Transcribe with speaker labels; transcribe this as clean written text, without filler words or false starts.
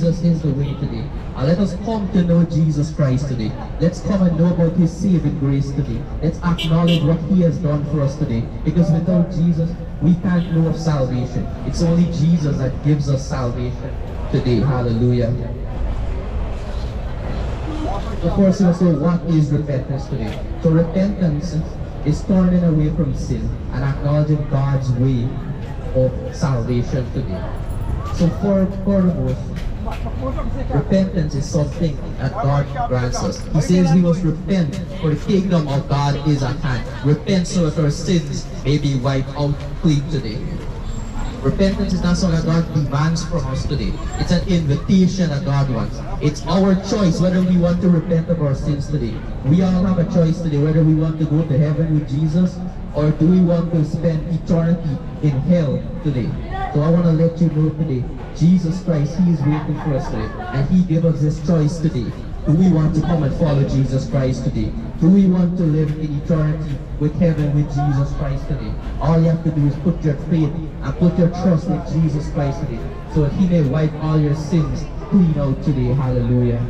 Speaker 1: Jesus is the way today. Let us come to know Jesus Christ today. Let's come and know about His saving grace today. Let's acknowledge what He has done for us today. Because without Jesus, we can't know of salvation. It's only Jesus that gives us salvation today. Hallelujah. Of course, you will say, what is repentance today? So repentance is turning away from sin and acknowledging God's way of salvation today. So furthermore, repentance is something that God grants us. He says we must repent, for the kingdom of God is at hand. Repent so that our sins may be wiped out clean today. Repentance is not something that God demands from us today. It's an invitation that God wants. It's our choice whether we want to repent of our sins today. We all have a choice today whether we want to go to heaven with Jesus or do we want to spend eternity in hell today. So I want to let you know today, Jesus Christ, He is waiting for us today. And He gave us this choice today. Do we want to come and follow Jesus Christ today? Do we want to live in eternity with heaven with Jesus Christ today? All you have to do is put your faith and put your trust with Jesus Christ today, so that He may wipe all your sins clean out today. Hallelujah.